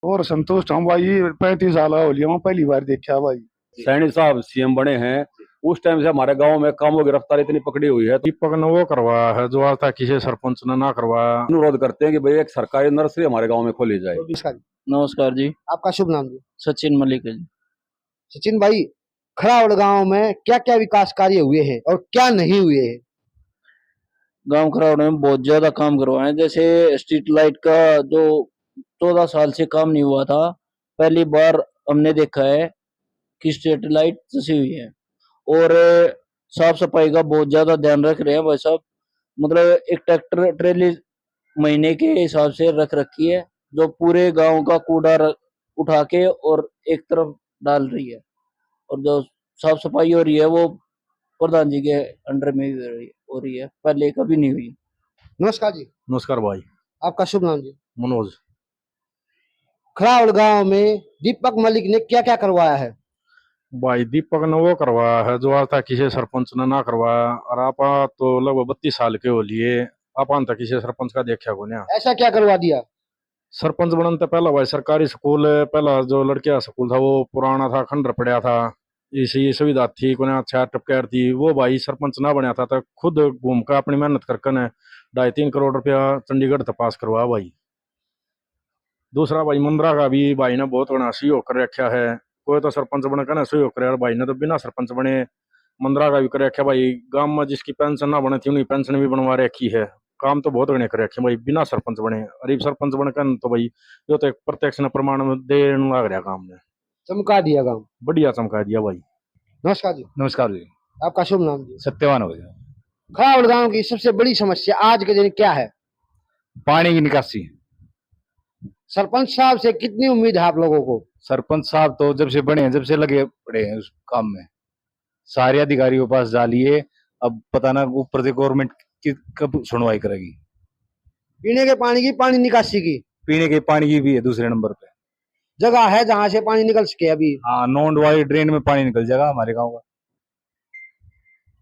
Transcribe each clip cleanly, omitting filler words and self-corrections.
और संतुष्ट हम भाई। 35 साल हो लिया, मैं पहली बार देखा भाई। सैनी साहब सीएम बने हैं, उस टाइम से हमारे गांव में कामों की रफ्तार इतनी पकड़ी हुई है। दीपक ने वो करवाया है जो आज तक किसी सरपंच ने ना करवाया। अनुरोध करते हैं कि भाई एक सरकारी नर्सरी हमारे गांव में खोली जाए। नमस्कार। नमस्कार जी। आपका शुभ नाम जी? सचिन मलिक है जी। सचिन भाई, खरावड़ गांव में क्या क्या विकास कार्य हुए हैं और क्या नहीं हुए हैं? गांव खरावड़ में बहुत ज्यादा काम करवाए हैं। जैसे स्ट्रीट लाइट का जो 14 साल से काम नहीं हुआ था, पहली बार हमने देखा है कि स्ट्रीट लाइट जैसी हुई है। और साफ सफाई का बहुत ज्यादा ध्यान रख रहे हैं भाई साहब। मतलब एक ट्रैक्टर ट्रेली महीने के हिसाब से रख रखी है, जो पूरे गांव का कूड़ा उठा के और एक तरफ डाल रही है। और जो साफ सफाई हो रही है वो प्रधान जी के अंडर में ही हो रही है, पहले कभी नहीं हुई। नमस्कार जी। नमस्कार भाई। आपका शुभ नाम जी? मनोज। खरावड़ गांव में दीपक मलिक ने क्या क्या करवाया है? भाई दीपक ने वो करवाया है जो आज तक किसी सरपंच ने ना करवाया। और आप तो लगभग 32 साल के हो लिए, आप तक किसी सरपंच का देखा को ना। ऐसा क्या करवा दिया? सरपंच बनने तो पहला भाई सरकारी स्कूल, पहला जो लड़किया स्कूल था वो पुराना था, खंडर पड़ा था। इसी सुविधा थी को अच्छा टपकेर थी। वो भाई सरपंच ना बनया था तो खुद घूम कर अपनी मेहनत करके ने 2.5-3 करोड़ रुपया चंडीगढ़ तक पास करवा भाई। दूसरा भाई मुंद्रा का भी भाई ने बहुत बड़ा सहयोग कर रखा है। कोई तो सरपंच बनकर ना सहयोग करे, और भाई ने तो बिना सरपंच बने मुंद्रा का भी कर रखा भाई। गांव में जिसकी पेंशन ना बने थी उन्हें पेंशन भी बनवा रखी है। काम तो बहुत घने कर रखे भाई बिना सरपंच बने। और सरपंच बनकर तो भाई जो तो एक प्रत्यक्ष न प्रमाण में देने लग रहा काम में। चमका दिया गांव। बढ़िया चमका दिया भाई। नमस्कार जी। नमस्कार जी। आपका शुभ नाम जी? सत्यवान हो गया। खरावड़ गांव की सबसे बड़ी समस्या आज के दिन क्या है? पानी की निकासी। सरपंच साहब से कितनी उम्मीद है आप लोगों को? सरपंच साहब तो जब से बने हैं, जब से लगे पड़े हैं उस काम में, सारे अधिकारियों के पास जालिए। अब पता ना ऊपर से गवर्नमेंट की कब सुनवाई करेगी। पीने के पानी की, पानी निकासी की? पीने के पानी की भी है दूसरे नंबर पे। जगह है जहां से पानी निकल सके अभी? हाँ, नॉन वाली ड्रेन में पानी निकल जाएगा हमारे गांव का।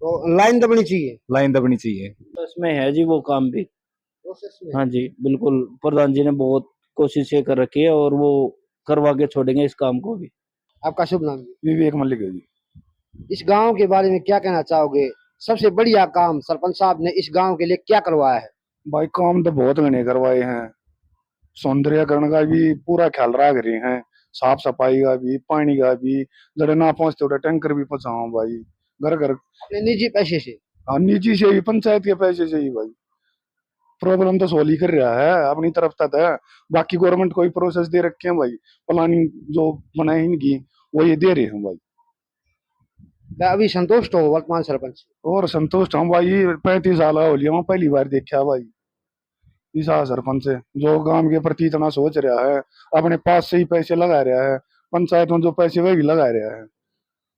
तो लाइन दबनी चाहिए। लाइन दबनी चाहिए। तो इसमें है जी वो काम भी। प्रोसेस में। हाँ जी बिल्कुल, प्रधान जी ने बहुत कोशिशें कर रखी है और वो करवा के छोड़ेंगे इस काम को भी। आपका शुभ नाम जी? विवेक मलिक है जी। इस गांव के बारे में क्या कहना चाहोगे? सबसे बढ़िया काम सरपंच साहब ने इस गांव के लिए क्या करवाया है? भाई काम तो बहुत घने करवाए हैं। सौंदर्यकरण का भी पूरा ख्याल रख रहे हैं, साफ सफाई का भी, पानी का भी। जड़े ना पहुंचते उड़े टैंकर भी पहुंचाओ भाई घर घर। अपने निजी पैसे से? हाँ, निजी से ही, पंचायत के पैसे से ही भाई। प्रॉब्लम तो सोल्व ही कर रहा है अपनी तरफ तक है। बाकी गवर्नमेंट कोई प्रोसेस दे रखे हैं भाई, प्लानिंग जो बनाए इनकी वो ये दे रहे हैं भाई। क्या अभी संतुष्ट हो वर्तमान सरपंच से? और संतुष्ट हम भाई। 35 साल हो लिया, मैं पहली बार देखा भाई ईसा सरपंच से जो गांव के प्रति इतना सोच रहा है। अपने पास से ही पैसे लगा रहा है, पंचायत में जो पैसे वही लगा रहा है।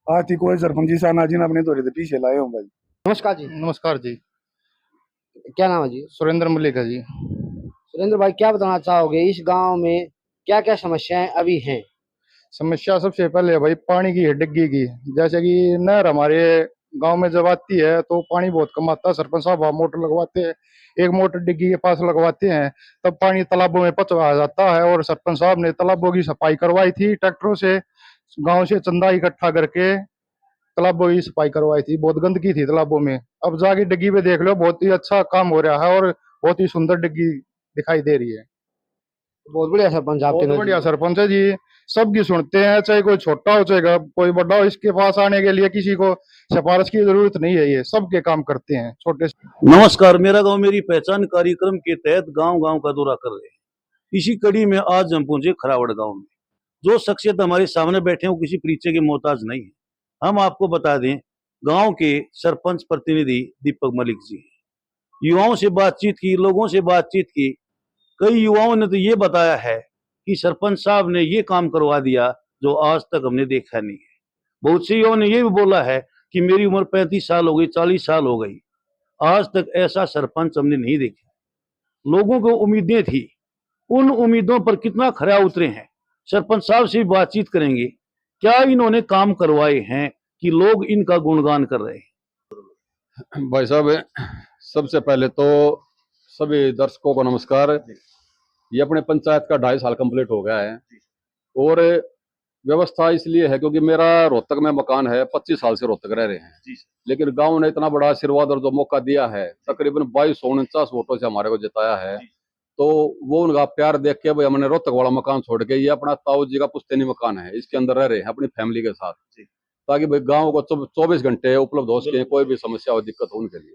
आज ही कोई सरपंच ईसा ना जी ने अपने थोड़े पीछे लाए हो भाई। नमस्कार जी। नमस्कार जी। क्या नाम है जी? सुरेंद्र मलिक है जी। सुरेंद्र भाई, क्या बताना चाहोगे इस गांव में क्या क्या समस्याएं अभी हैं? समस्या सबसे पहले भाई पानी की है, डिग्गी की। जैसे कि नहर हमारे गांव में जब आती है तो पानी बहुत कम आता है। सरपंच साहब वहाँ मोटर लगवाते हैं, एक मोटर डिग्गी के पास लगवाते हैं, तब पानी तालाबों में पचवा जाता है। और सरपंच साहब ने तालाबों की सफाई करवाई थी ट्रैक्टरों से, गांव से चंदा इकट्ठा करके तालाबों की सफाई करवाई थी। बहुत गंदगी थी तालाबों में। अब जाके डिग्गी पे देख लो, बहुत ही अच्छा काम हो रहा है और बहुत ही सुंदर डिग्गी दिखाई दे रही है। बहुत बढ़िया सरपंच आपके बहुत बढ़िया नजदीक। सरपंच है जी। सबकी सुनते हैं, चाहे कोई छोटा हो चाहे कोई बड़ा हो। इसके पास आने के लिए किसी को सिफारिश की जरूरत नहीं है, ये सबके काम करते हैं छोटे। नमस्कार, मेरा गांव मेरी पहचान कार्यक्रम के तहत गांव गांव का दौरा कर रहे हैं। इसी कड़ी में आज हम पहुंचे खरावड़ गांव में। जो शख्सियत हमारे सामने बैठे हैं वो किसी परिचय के मोहताज नहीं है। हम आपको बता दें, गांव के सरपंच प्रतिनिधि दीपक मलिक जी हैं। युवाओं से बातचीत की, लोगों से बातचीत की। कई युवाओं ने तो ये बताया है कि सरपंच साहब ने ये काम करवा दिया जो आज तक हमने देखा नहीं है। बहुत से युवाओं ने ये भी बोला है कि मेरी उम्र 35 साल हो गई, 40 साल हो गई, आज तक ऐसा सरपंच हमने नहीं देखा। लोगों को उम्मीदें थी, उन उम्मीदों पर कितना खरा उतरे हैं। सरपंच साहब से भी बातचीत करेंगे, क्या इन्होंने काम करवाए हैं कि लोग इनका गुणगान कर रहे हैं। भाई साहब, सबसे पहले तो सभी दर्शकों को नमस्कार। ये अपने पंचायत का 2.5 साल कंप्लीट हो गया है। और व्यवस्था इसलिए है क्योंकि मेरा रोहतक में मकान है, 25 साल से रोहतक रह रहे हैं, लेकिन गांव ने इतना बड़ा आशीर्वाद और जो मौका दिया है, तकरीबन 2249 वोटों से हमारे को जिताया है। तो वो उनका प्यार देख के भाई हमने रोहतक वाला मकान छोड़ के ये अपना ताऊ जी का पुश्तैनी मकान है, इसके अंदर रह रहे हैं अपनी फैमिली के साथ, ताकि भाई गाँव को 24 घंटे उपलब्ध हो सके, कोई भी समस्या हो दिक्कत हो उनके लिए।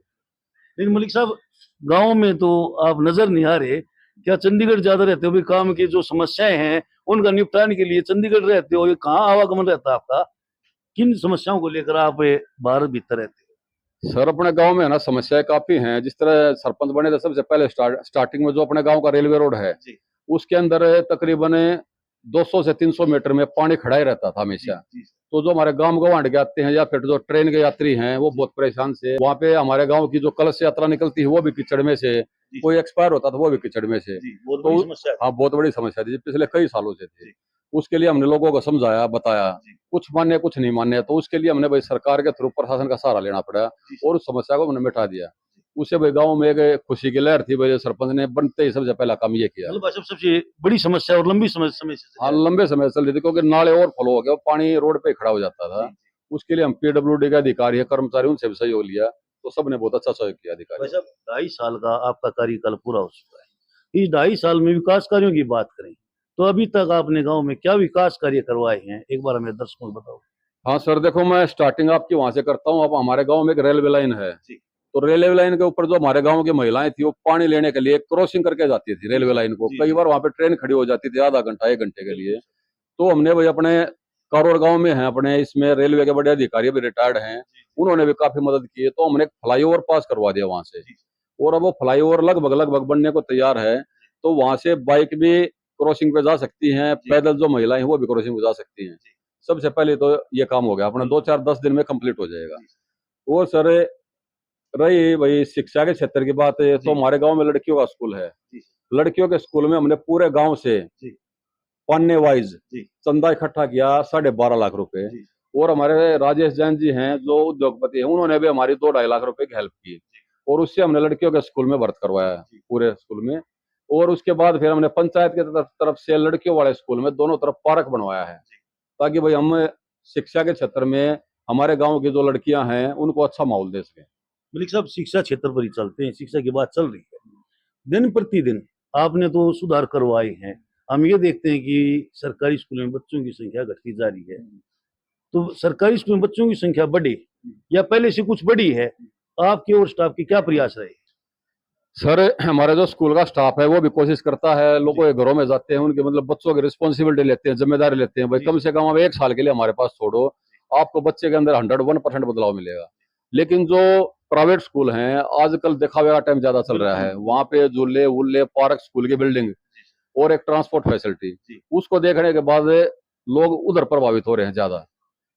लेकिन मलिक साहब, गांव में तो आप नजर नहीं आ रहे, क्या चंडीगढ़ ज्यादा रहते हो? भी काम की जो समस्याएं हैं उनका निपटान के लिए चंडीगढ़ रहते हो, ये कहाँ आवागमन रहता है आपका? किन समस्याओं को लेकर आप बाहर भीतर रहते हो? सर अपने गांव में है ना समस्याएं काफी हैं। जिस तरह सरपंच बने थे सबसे पहले स्टार्टिंग में जो अपने गांव का रेलवे रोड है, उसके अंदर तकरीबन 200 से 300 मीटर में पानी खड़ा ही रहता था हमेशा। तो जो हमारे गांव गवांड के आते हैं या फिर जो ट्रेन के यात्री हैं वो बहुत परेशान से, वहाँ पे हमारे गांव की जो कलश यात्रा निकलती है वो भी कीचड़ में से, कोई एक्सपायर होता था वो भी कीचड़ में से। तो हाँ बहुत बड़ी समस्या थी पिछले कई सालों से थी। उसके लिए हमने लोगों को समझाया बताया, कुछ माने कुछ नहीं माने, तो उसके लिए हमने भाई सरकार के थ्रू प्रशासन का सहारा लेना पड़ा और उस समस्या को हमने मिटा दिया। उससे भाई गाँव में एक खुशी की लहर थी, भाई सरपंच ने बनते ही सबसे पहला काम ये किया। मतलब सबसे बड़ी समस्या और लंबी समय से हाँ लंबे समय से चल रही थी क्योंकि नाले और फ्लो हो गया, पानी रोड पे खड़ा हो जाता था। उसके लिए हम PWD के अधिकारी है कर्मचारी उनसे भी सहयोग लिया, तो सबने बहुत अच्छा सहयोग किया अधिकारी। 2.5 साल का आपका कार्यकाल पूरा हो चुका है। इस 2.5 साल में विकास कार्यों की बात करें तो अभी तक आपने गांव में क्या विकास कार्य करवाए हैं, एक बार हमें दर्शकों को बताओ। हाँ सर देखो, मैं स्टार्टिंग आपकी वहां से करता हूँ। अब हमारे गांव में एक रेलवे लाइन है, तो रेलवे लाइन के ऊपर जो हमारे गांव की महिलाएं थी वो पानी लेने के लिए क्रॉसिंग करके जाती थी रेलवे लाइन को। कई बार वहां पे ट्रेन खड़ी हो जाती थी आधा घंटा 1 घंटे के लिए। तो हमने भाई अपने कारोर गांव में है अपने, इसमें रेलवे के बड़े अधिकारी भी रिटायर्ड हैं, उन्होंने भी काफी मदद की है। तो हमने फ्लाईओवर पास करवा दिया वहां से, और अब वो फ्लाईओवर लगभग बनने को तैयार है। तो वहां से बाइक भी क्रॉसिंग पे जा सकती हैं, पैदल जो महिलाएं हैं वो भी क्रॉसिंग पे जा सकती हैं। सबसे पहले तो ये काम हो गया अपना, 2-4-10 दिन में कंप्लीट हो जाएगा। और सर रही भाई शिक्षा के क्षेत्र की बात है, तो हमारे गांव में लड़कियों का स्कूल है। लड़कियों के स्कूल में हमने पूरे गांव से पन्ने वाइज चंदा इकट्ठा किया 12.5 लाख रुपए। और हमारे राजेश जैन जी हैं जो उद्योगपति हैं, उन्होंने भी हमारी 2-2.5 लाख रुपए की हेल्प की, और उससे हमने लड़कियों के स्कूल में भर्ती करवाया पूरे स्कूल में। और उसके बाद फिर हमने पंचायत की तरफ से लड़कियों वाले स्कूल में दोनों तरफ पार्क बनवाया है, ताकि भाई हम शिक्षा के क्षेत्र में हमारे गांव की जो लड़कियां हैं उनको अच्छा माहौल दे सकें। मलिक साहब, शिक्षा क्षेत्र पर ही चलते हैं, शिक्षा की बात चल रही है। दिन प्रतिदिन आपने तो सुधार करवाए हैं, हम ये देखते हैं कि सरकारी स्कूल में बच्चों की संख्या घटती जा रही है। तो सरकारी स्कूल में बच्चों की संख्या बढ़े या पहले से कुछ बढ़ी है, आपके और स्टाफ के क्या प्रयास रहे? सर हमारा जो स्कूल का स्टाफ है वो भी कोशिश करता है, लोगों के घरों में जाते हैं, उनके मतलब बच्चों की रिस्पॉन्सिबिलिटी लेते हैं, जिम्मेदारी लेते हैं। भाई कम से कम आप 1 साल के लिए हमारे पास छोड़ो, आपको बच्चे के अंदर 101% बदलाव मिलेगा। लेकिन जो प्राइवेट स्कूल हैं आजकल दिखावे का टाइम ज्यादा चल रहा है, वहाँ पे झूले वूले पार्क, स्कूल की बिल्डिंग और एक ट्रांसपोर्ट फैसिलिटी, उसको देखने के बाद लोग उधर प्रभावित हो रहे हैं ज्यादा।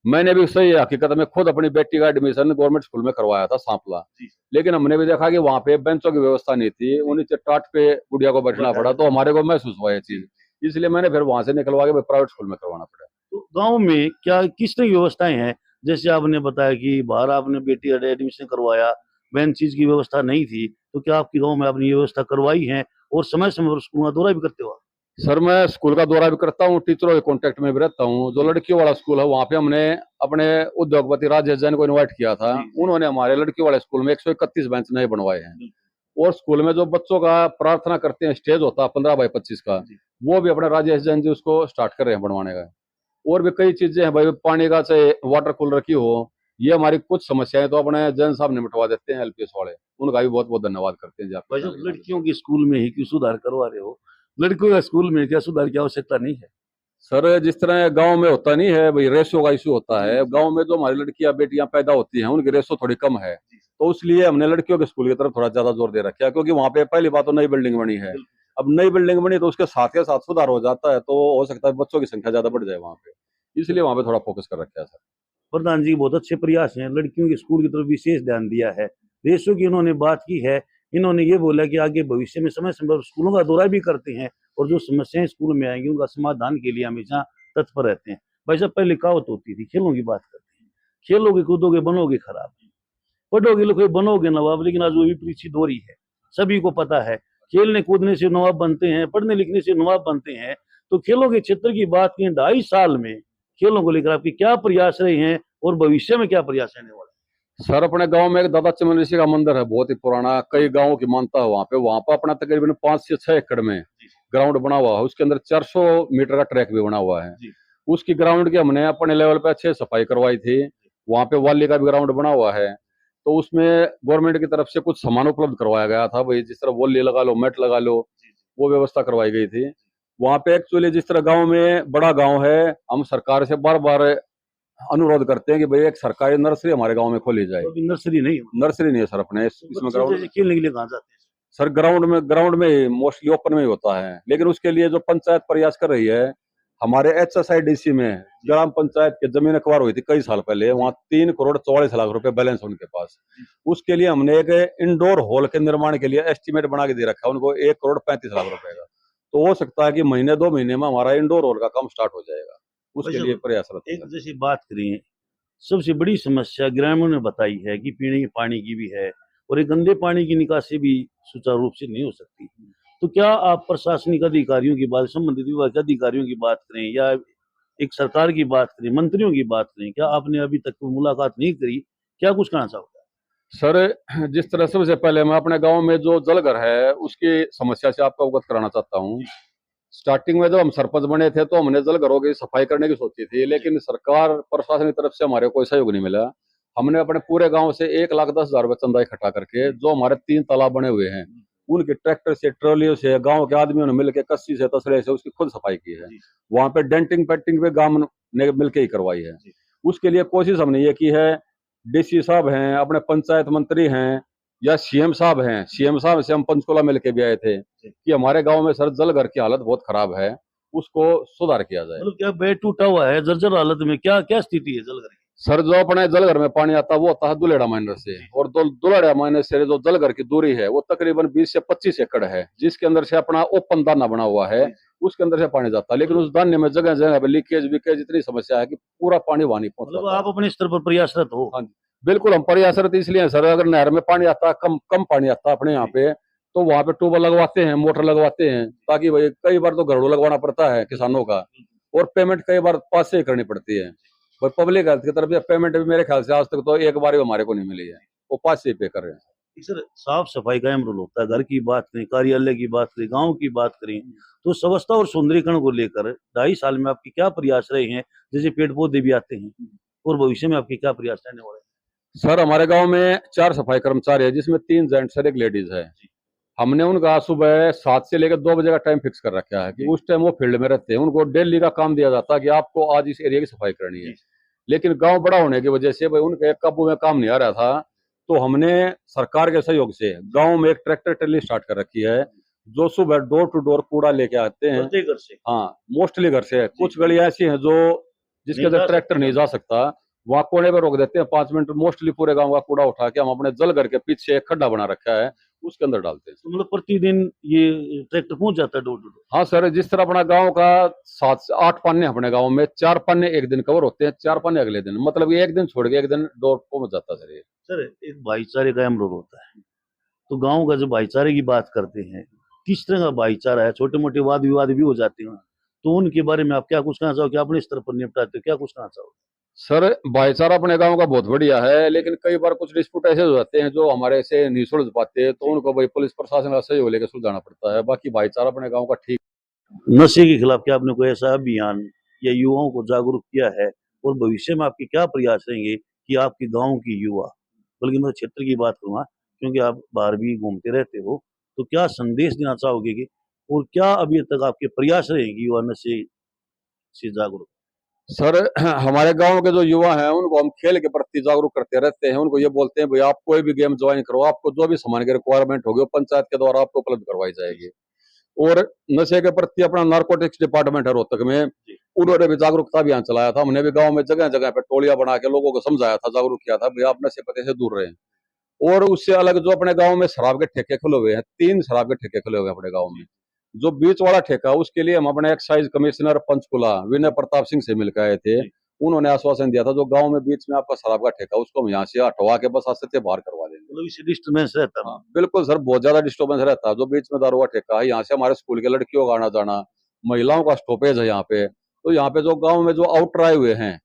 मैंने भी सही हकीकत में खुद अपनी बेटी का एडमिशन गवर्नमेंट स्कूल में करवाया था सांपला, लेकिन हमने भी देखा कि वहाँ पे बेंचों की व्यवस्था नहीं थी, उन्हीं से टाट पे गुड़िया को बैठना पड़ा, तो हमारे को महसूस हुआ ये चीज, इसलिए मैंने फिर वहां से निकलवा के प्राइवेट स्कूल में करवाना पड़ा। तो गांव में क्या किस तरह की व्यवस्थाएं हैं? जैसे आपने बताया कि बाहर आपने बेटी का एडमिशन करवाया, बेंचेज की व्यवस्था नहीं थी, तो क्या आपके गांव में आपने ये व्यवस्था करवाई है और समय समय पर स्कूल का दौरा भी करते हो? सर मैं स्कूल का दौरा भी करता हूँ, टीचरों के कांटेक्ट में भी रहता हूँ। जो लड़कियों वाला स्कूल है वहाँ पे हमने अपने उद्योगपति राजेश जैन को इनवाइट किया था, उन्होंने हमारे लड़कियों वाले स्कूल में 131 बेंच नए बनवाए हैं। और स्कूल में जो बच्चों का प्रार्थना करते हैं स्टेज होता है 15x25 का, वो भी अपने राजेश जैन जी उसको स्टार्ट कर रहे हैं बनवाने का। और भी कई चीजें हैं भाई, पानी का चाहे वाटर कूलर की हो, ये हमारी कुछ समस्याएं तो अपने जैन साहब ने मिटवा देते हैं LPS वाले, उनका भी बहुत बहुत धन्यवाद करते हैं जी। भाई साहब, लड़कियों के स्कूल में ही क्यों सुधार करवा रहे हो? लड़कियों के स्कूल में क्या सुधार की आवश्यकता नहीं है? सर जिस तरह गांव में होता नहीं है भाई, रेशो का इशू होता है गांव में, जो हमारी लड़कियां बेटियां पैदा होती हैं उनकी रेशो थोड़ी कम है, तो इसलिए हमने लड़कियों के स्कूल की तरफ थोड़ा ज्यादा जोर दे रखा है। क्योंकि वहाँ पे पहली बात तो नई बिल्डिंग बनी है, अब नई बिल्डिंग बनी तो उसके साथ के साथ सुधार हो जाता है, तो हो सकता है बच्चों की संख्या ज्यादा बढ़ जाए वहाँ पे, इसलिए वहाँ पे थोड़ा फोकस कर रखा है सर। प्रधान जी, बहुत अच्छे प्रयास हैं, लड़कियों के स्कूल की तरफ विशेष ध्यान दिया है। रेशो की इन्होंने बात की है, इन्होंने ये बोला कि आगे भविष्य में समय समय पर स्कूलों का दौरा भी करते हैं और जो समस्याएं स्कूल में आएंगी उनका समाधान के लिए हमेशा तत्पर रहते हैं। भाई साहब, पहले कहावत होती थी, खेलों की बात करते हैं, खेलोगे कूदोगे बनोगे खराब, पढ़ोगे लिखोगे बनोगे नवाब, लेकिन आज वो विपरीत सी दौरी है। सभी को पता है खेलने कूदने से नवाब बनते हैं, पढ़ने लिखने से नवाब बनते हैं। तो खेलों के क्षेत्र की बात की 2.5 साल में खेलों को लेकर आपके क्या प्रयास रहे हैं और भविष्य में क्या प्रयास रहने वाले हैं? सर अपने गांव में एक दादा चमन ऋषि का मंदिर है, बहुत ही पुराना, कई गांवों की मानता है वहां पे अपना तकरीबन 5 से 6 एकड़ में ग्राउंड बना हुआ है। उसके अंदर 400 मीटर का ट्रैक भी बना हुआ है। उसकी ग्राउंड की हमने अपने लेवल पे अच्छे सफाई करवाई थी। वहां पे वाली का भी ग्राउंड बना हुआ है, तो उसमें गवर्नमेंट की तरफ से कुछ सामान उपलब्ध करवाया गया था। भाई जिस तरह वॉली लगा लो, मैट लगा लो, वो व्यवस्था करवाई गई थी। वहां पे एक्चुअली जिस तरह गांव में बड़ा गांव है, हम सरकार से बार बार अनुरोध करते हैं कि भाई एक सरकारी नर्सरी हमारे गांव में खोली जाए। तो अभी नर्सरी नहीं है, नर्सरी नहीं है सर अपने इसमें बच्चे ग्राउंड। जैसे खेलने के लिए कहाँ जाते हैं? सर ग्राउंड में मोस्टली ओपन में ही होता है, लेकिन उसके लिए जो पंचायत प्रयास कर रही है, हमारे HSIDC में ग्राम पंचायत की जमीन अखबार हुई थी कई साल पहले, वहाँ 3 करोड़ 44 लाख रुपए बैलेंस उनके पास। उसके लिए हमने एक इंडोर हॉल के निर्माण के लिए एस्टीमेट बना के दे रखा है उनको 1 करोड़ 35 लाख रुपए का। तो हो सकता है कि महीने 2 महीने में हमारा इंडोर हॉल का काम स्टार्ट हो जाएगा, उसके लिए प्रयासरत है। एक जैसी बात करें, सबसे बड़ी समस्या ग्रामीणों ने बताई है कि पीने के पानी की भी है और एक गंदे पानी की निकासी भी सुचारू रूप से नहीं हो सकती। तो क्या आप प्रशासनिक अधिकारियों की बात, संबंधित विभाग के अधिकारियों की बात करें या एक सरकार की बात करें, मंत्रियों की बात करें, क्या आपने अभी तक मुलाकात नहीं करी? क्या कुछ कहना चाहोगे? सर जिस तरह सबसे पहले मैं अपने गांव में जो जलघर है उसकी समस्या से आपको अवगत कराना चाहता हूँ। स्टार्टिंग में जब हम सरपंच बने थे तो हमने जलघरों की सफाई करने की सोची थी, लेकिन सरकार प्रशासन की तरफ से हमारे कोई सहयोग नहीं मिला। हमने अपने पूरे गांव से 1,10,000 रुपये चंदा इकट्ठा करके जो हमारे 3 तालाब बने हुए हैं उनके ट्रैक्टर से, ट्रॉलियों से, गांव के आदमियों ने मिलकर कस्सी से, तसले से उसकी खुद सफाई की है। वहां पे डेंटिंग पेंटिंग भी गांव ने मिलकर ही करवाई है। उसके लिए कोशिश हमने ये की है, DC साहब हैं, अपने पंचायत मंत्री हैं या CM साहब हैं, CM साहब से हम पंचकुला मिलके भी आए थे कि हमारे गांव में सर जलघर की हालत बहुत खराब है, उसको सुधार किया जाए। मतलब क्या बेड टूटा हुआ है, जर्जर हालत में, क्या क्या स्थिति है जलघर की? सर जो अपने जलघर में पानी आता है वो आता है दुलेड़ा माइनर से, और दुलेड़ा माइनर से जो जलघर की दूरी है वो तकरीबन 20 से 25 एकड़ है, जिसके अंदर से अपना ओपन दाना बना हुआ है, उसके अंदर से पानी जाता है। लेकिन उस दाने में जगह जगह पे लीकेज विकेज इतनी समस्या है कि पूरा पानी वहां नहीं मतलब पहुंचता। आप अपने स्तर पर प्रयासरत हो? हाँ जी, बिल्कुल हम प्रयासरत इसलिए हैं सर। अगर नहर में पानी आता है, कम पानी आता है अपने यहाँ पे, तो वहां पे ट्यूबवेल लगवाते हैं, मोटर लगवाते हैं, ताकि भाई कई बार तो घरेलू लगवाना पड़ता है किसानों का, और पेमेंट कई बार पास से ही करनी पड़ती है। पर पब्लिक हेल्थ की तरफ से पेमेंट भी मेरे ख्याल से आज तक तो एक बार भी हमारे को नहीं मिली है, वो पास से ही पे कर रहे हैं। सर साफ सफाई का अहम रोल होता है। घर की बात करें, कार्यालय की बात करें, गांव की बात करें, तो स्वच्छता और सौंदर्यीकरण को लेकर 2.5 साल में आपके क्या प्रयास रहे हैं? जैसे पेड़ पौधे भी आते हैं, और भविष्य में आपके क्या प्रयास रहने वाले हैं? सर हमारे गांव में 4 सफाई कर्मचारी है, जिसमें 3 जेंट्स और 1 लेडीज है। हमने उनका सुबह 7 से लेकर 2 बजे का टाइम फिक्स कर रखा है कि उस टाइम वो फील्ड में रहते हैं। उनको डेली का काम दिया जाता है कि आपको आज इस एरिया की सफाई करनी है। लेकिन गांव बड़ा होने की वजह से भाई उनके काबू में काम नहीं आ रहा था, तो हमने सरकार के सहयोग से गांव में एक ट्रैक्टर ट्रैली स्टार्ट कर रखी है, जो सुबह डोर टू डोर कूड़ा लेके आते हैं। प्रत्येक घर से? हाँ, मोस्टली घर से। कुछ गलियां ऐसी हैं जो जिसके नहीं जा अंदर ट्रैक्टर नहीं जा सकता, वहां कोने पे रोक देते हैं 5 मिनट। मोस्टली पूरे गांव का कूड़ा उठा के हम अपने जलघर के पीछे एक खड्डा बना रखा है, उसके अंदर डालते हैं। तो मतलब प्रतिदिन ये ट्रैक्टर पहुंच जाता है डोर टू डोर? हाँ सर, जिस तरह अपना गांव का 7 से 8 पन्ने, अपने गांव में 4 पन्ने एक दिन कवर होते हैं, 4 पन्ने अगले दिन, मतलब ये एक दिन छोड़ के एक दिन डोर पहुंच जाता है सर ये। सर एक भाईचारे का अहम रोल होता है, तो गांव का जो भाईचारे की बात करते हैं, किस तरह का भाईचारा है? छोटे मोटे वाद विवाद भी हो जाते हैं, तो उनके बारे में आप क्या कुछ कहना चाहोगे? अपने स्तर पर निपटाते हो, क्या कुछ कहना चाहोगे? सर भाईचारा अपने गांव का बहुत बढ़िया है, लेकिन कई बार कुछ डिस्प्यूट ऐसे हो जाते हैं जो हमारे से नहीं सुलझ पाते, तो उनको भाई पुलिस प्रशासन का सहयोग लेकर सुलझाना पड़ता है। बाकी भाईचारा अपने गांव का ठीक। नशे के खिलाफ क्या आपने कोई ऐसा अभियान या युवाओं को जागरूक किया है? और भविष्य में आपके क्या प्रयास रहेंगे कि आपके गांव की युवा, बल्कि मैं क्षेत्र की बात करूंगा क्योंकि आप बाहर भी घूमते रहते हो, तो क्या संदेश देना चाहोगे कि, और क्या अभी तक आपके प्रयास रहे कि युवा नशे से जागरूक? सर हमारे गांव के जो युवा हैं उनको हम खेल के प्रति जागरूक करते रहते हैं। उनको ये बोलते हैं भाई आप कोई भी गेम ज्वाइन करो, आपको जो भी सामान की रिक्वायरमेंट होगी वो पंचायत के द्वारा आपको उपलब्ध करवाई जाएगी। और नशे के प्रति अपना नारकोटिक्स डिपार्टमेंट है रोहतक में, उन्होंने भी जागरूकता अभियान चलाया था। हमने भी गांव में जगह जगह पे टोलियां बना के लोगों को समझाया था, जागरूक किया था भाई आप नशे पते से दूर रहें। और उससे अलग जो अपने गांव में शराब के ठेके खुले हुए हैं, 3 शराब के ठेके खुले हुए हैं अपने गांव में। जो बीच वाला ठेका उसके लिए हम अपने एक्साइज कमिश्नर पंचकुला विनय प्रताप सिंह से मिलकर आए थे, उन्होंने आश्वासन दिया था जो गांव में बीच में आपका शराब का ठेका उसको हम यहाँ से हटवा के बस आज से बाहर करवा देंगे। मतलब इससे डिस्टर्बेंस रहता है। हाँ, बिल्कुल सर, बहुत ज्यादा डिस्टर्बेंस रहता है। जो बीच में दारू का ठेका है, यहाँ से हमारे स्कूल के लड़कियों का आना जाना, महिलाओं का स्टॉपेज है यहाँ पे, तो यहाँ पे जो गांव में जो आउटर आए हुए हैं,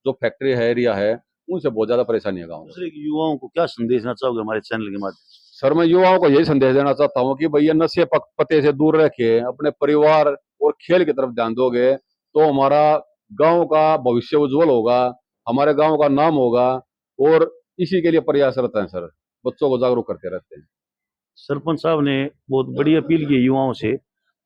जो फैक्ट्री है, एरिया है, उनसे बहुत ज्यादा परेशानी है गाँव में। दूसरे युवाओं को क्या संदेश देना चाहोगे हमारे चैनल के माध्यम से? सर, मैं युवाओं को यही संदेश देना चाहता हूँ कि भैया नशे पत्ते से दूर रह के अपने परिवार और खेल की तरफ ध्यान दोगे तो हमारा गांव का भविष्य उज्जवल होगा, हमारे गांव का नाम होगा, और इसी के लिए प्रयासरत हैं सर, बच्चों को जागरूक करते रहते हैं। सरपंच साहब ने बहुत बड़ी अपील की युवाओं से,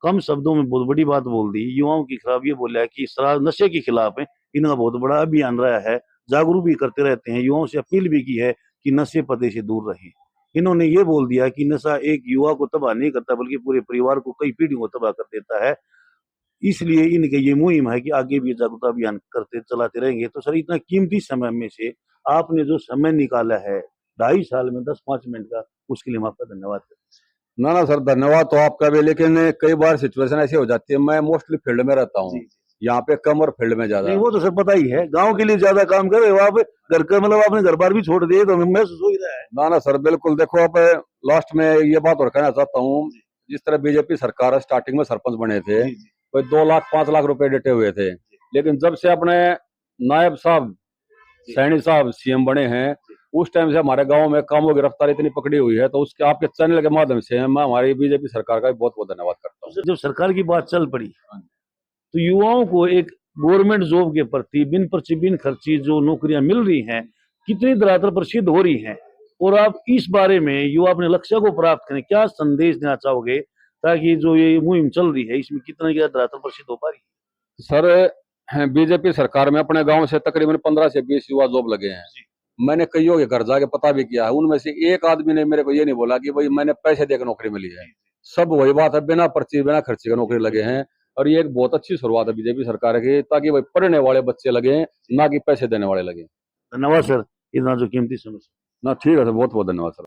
कम शब्दों में बहुत बड़ी बात बोल दी। युवाओं के खिलाफ ये बोला है कि शराब नशे के खिलाफ है, इनका बहुत बड़ा अभियान रहा है, जागरूक भी करते रहते हैं। युवाओं से अपील भी की है कि नशे पते से दूर रहें। इन्होंने ये बोल दिया कि नशा एक युवा को तबाह नहीं करता बल्कि पूरे परिवार को, कई पीढ़ियों को तबाह कर देता है। इसलिए इनके ये मुहिम है कि आगे भी जागरूकता अभियान करते चलाते रहेंगे। तो सर, इतना कीमती समय में से आपने जो समय निकाला है 2.5 साल में 10-5 मिनट का, उसके लिए मैं आपका धन्यवाद करता हूं। ना सर, धन्यवाद तो आपका भी, लेकिन कई बार सिचुएशन ऐसी हो जाती है, मैं मोस्टली फील्ड में रहता हूँ, यहाँ पे कम और फील्ड में ज्यादा। नहीं, वो तो सर पता ही है, गांव के लिए ज्यादा काम कर रहे हो आप, घर का मतलब आपने घर बार भी छोड़ दिए, तो हमें महसूस हो ही रहा है। ना सर, बिल्कुल। देखो, अब लास्ट में ये बात और कहना चाहता हूँ, जिस तरह बीजेपी सरकार स्टार्टिंग में सरपंच बने थे, कोई 2 लाख 5 लाख रुपए डटे हुए थे, लेकिन जब से अपने नायब साहब सैनी साहब सीएम बने हैं, उस टाइम से हमारे गांव में कामों की रफ्तार इतनी पकड़ी हुई है, तो उसके आपके चैनल के माध्यम से मैं हमारी बीजेपी सरकार का बहुत बहुत धन्यवाद करता हूँ। जब सरकार की बात चल पड़ी तो युवाओं को एक गवर्नमेंट जॉब के प्रति बिन पर्ची बिन खर्ची जो नौकरियां मिल रही हैं, कितनी धरातल पर सिद्ध हो रही हैं, और आप इस बारे में युवा अपने लक्ष्य को प्राप्त करें, क्या संदेश देना चाहोगे ताकि जो ये मुहिम चल रही है इसमें कितना क्या धरातल पर सिद्ध हो पा रही है? सर, बीजेपी सरकार में अपने गांव से तकरीबन 15 से 20 युवा जॉब लगे हैं। मैंने कईयों के घर जाके पता भी किया है, उनमें से एक आदमी ने मेरे को ये नहीं बोला कि भाई मैंने पैसे देकर नौकरी मिली है। सब वही बात है, बिना पर्ची बिना खर्चे का नौकरी लगे हैं, और ये एक बहुत अच्छी शुरुआत है बीजेपी सरकार की, ताकि भाई पढ़ने वाले बच्चे लगे, ना कि पैसे देने वाले लगे। धन्यवाद सर, इतना जो कीमती समय। ना, ठीक है सर, बहुत बहुत धन्यवाद सर।